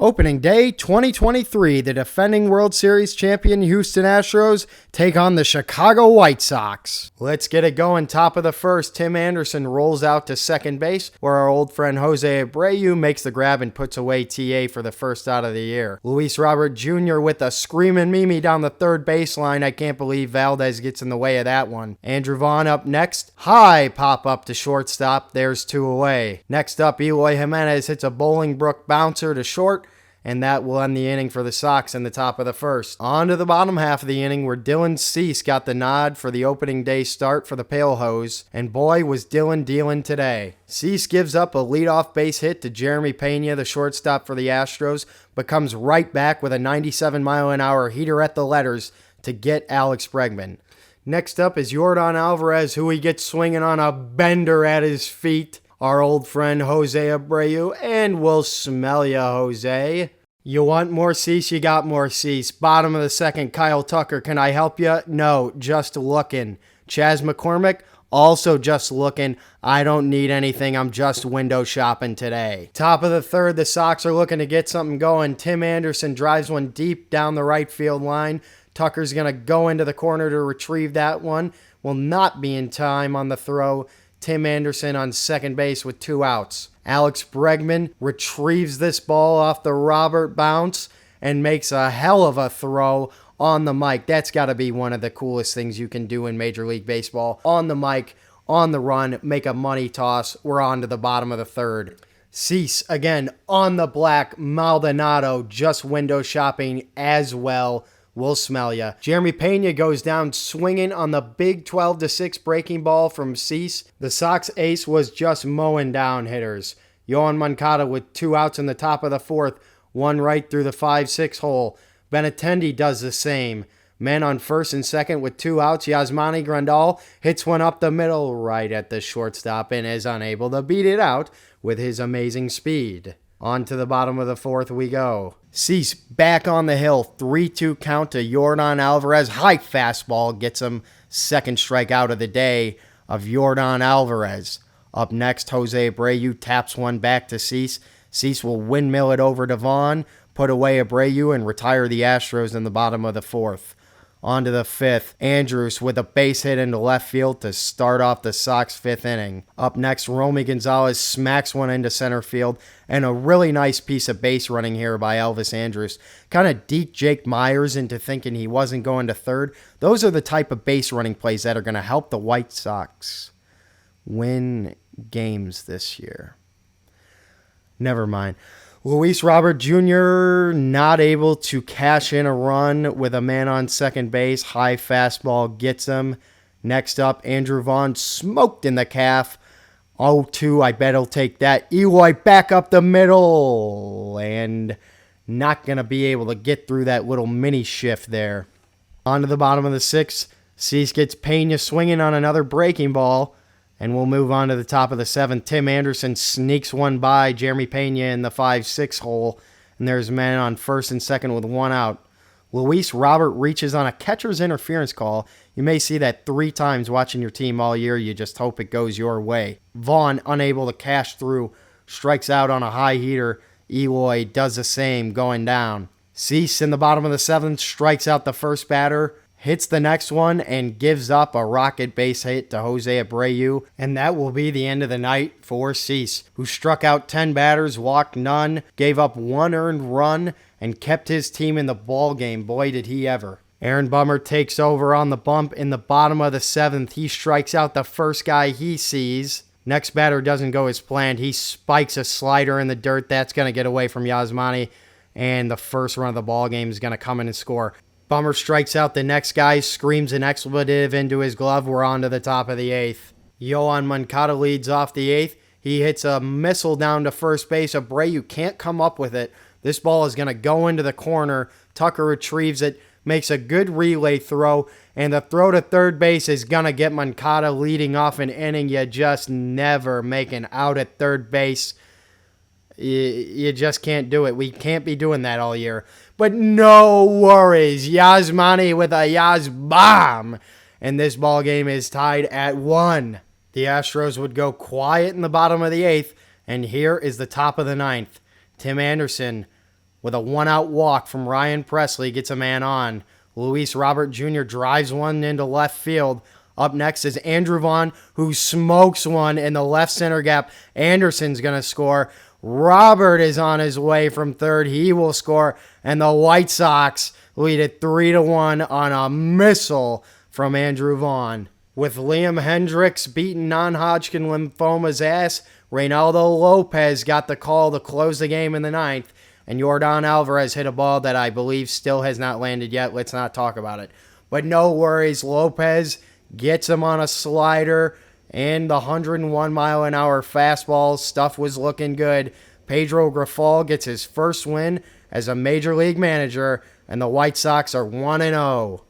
Opening day 2023, the defending World Series champion Houston Astros take on the Chicago White Sox. Let's get it going. Top of the first, Tim Anderson rolls out to second base, where our old friend Jose Abreu makes the grab and puts away TA for the first out of the year. Luis Robert Jr. with a screaming Mimi down the third baseline. I can't believe Valdez gets in the way of that one. Andrew Vaughn up next. High pop up to shortstop. There's two away. Next up, Eloy Jimenez hits a Bolingbrook bouncer to short, and that will end the inning for the Sox in the top of the first. On to the bottom half of the inning, where Dylan Cease got the nod for the opening day start for the Pale Hose, and boy was Dylan dealing today. Cease gives up a leadoff base hit to Jeremy Pena, the shortstop for the Astros, but comes right back with a 97-mile-an-hour heater at the letters to get Alex Bregman. Next up is Yordan Alvarez, who he gets swinging on a bender at his feet. Our old friend Jose Abreu, and we'll smell ya, Jose. You want more Cease? You got more Cease. Bottom of the second, Kyle Tucker. Can I help you? No, just looking. Chas McCormick, also just looking. I don't need anything. I'm just window shopping today. Top of the third, the Sox are looking to get something going. Tim Anderson drives one deep down the right field line. Tucker's going to go into the corner to retrieve that one. Will not be in time on the throw. Tim Anderson on second base with two outs. Alex Bregman retrieves this ball off the Robert bounce and makes a hell of a throw on the mic. That's got to be one of the coolest things you can do in Major League Baseball. On the mic, on the run, make a money toss. We're on to the bottom of the third. Cease, again, on the black. Maldonado just window shopping as well. We'll smell ya. Jeremy Pena goes down swinging on the big 12-6 breaking ball from Cease. The Sox ace was just mowing down hitters. Yoan Moncada with two outs in the top of the fourth, one right through the 5-6 hole. Benintendi does the same. Men on first and second with two outs. Yasmani Grandal hits one up the middle right at the shortstop and is unable to beat it out with his amazing speed. On to the bottom of the fourth we go. Cease back on the hill. 3-2 count to Yordan Alvarez. High fastball gets him second strikeout of the day of Yordan Alvarez. Up next, Jose Abreu taps one back to Cease. Cease will windmill it over to Vaughn, put away Abreu, and retire the Astros in the bottom of the fourth. On to the fifth, Andrus with a base hit into left field to start off the Sox fifth inning. Up next, Romy Gonzalez smacks one into center field, and a really nice piece of base running here by Elvis Andrus. Kind of deked Jake Myers into thinking he wasn't going to third. Those are the type of base running plays that are going to help the White Sox win games this year. Never mind. Luis Robert Jr. not able to cash in a run with a man on second base. High fastball gets him. Next up, Andrew Vaughn smoked in the calf. 0-2, I bet he'll take that. Eloy back up the middle. And not going to be able to get through that little mini shift there. On to the bottom of the sixth. Cease gets Pena swinging on another breaking ball. And we'll move on to the top of the seventh. Tim Anderson sneaks one by Jeremy Pena in the 5-6 hole. And there's men on first and second with one out. Luis Robert reaches on a catcher's interference call. You may see that 3 times watching your team all year. You just hope it goes your way. Vaughn, unable to cash through, strikes out on a high heater. Eloy does the same, going down. Cease in the bottom of the seventh strikes out the first batter. Hits the next one and gives up a rocket base hit to Jose Abreu. And that will be the end of the night for Cease, who struck out 10 batters, walked none, gave up 1 earned run, and kept his team in the ball game. Boy, did he ever. Aaron Bummer takes over on the bump in the bottom of the seventh. He strikes out the first guy he sees. Next batter doesn't go as planned. He spikes a slider in the dirt. That's going to get away from Yasmani. And the first run of the ball game is going to come in and score. Bummer strikes out the next guy, screams an expletive into his glove. We're on to the top of the eighth. Yoan Moncada leads off the eighth. He hits a missile down to first base. Abreu can't come up with it. This ball is going to go into the corner. Tucker retrieves it, makes a good relay throw, and the throw to third base is going to get Moncada leading off an inning. You just never make an out at third base. You just can't do it. We can't be doing that all year. But no worries. Yasmani with a Yas bomb. And this ball game is tied at 1. The Astros would go quiet in the bottom of the 8th. And here is the top of the 9th. Tim Anderson with a one-out walk from Ryan Presley gets a man on. Luis Robert Jr. drives one into left field. Up next is Andrew Vaughn, who smokes one in the left center gap. Anderson's going to score. Robert is on his way from third. He will score. And the White Sox lead it 3-1 on a missile from Andrew Vaughn. With Liam Hendriks beating non-Hodgkin lymphoma's ass, Reynaldo Lopez got the call to close the game in the ninth. And Yordan Alvarez hit a ball that I believe still has not landed yet. Let's not talk about it. But no worries, Lopez gets him on a slider and the 101-mile-an-hour fastball. Stuff was looking good. Pedro Grifol gets his first win as a Major League manager, and the White Sox are 1-0.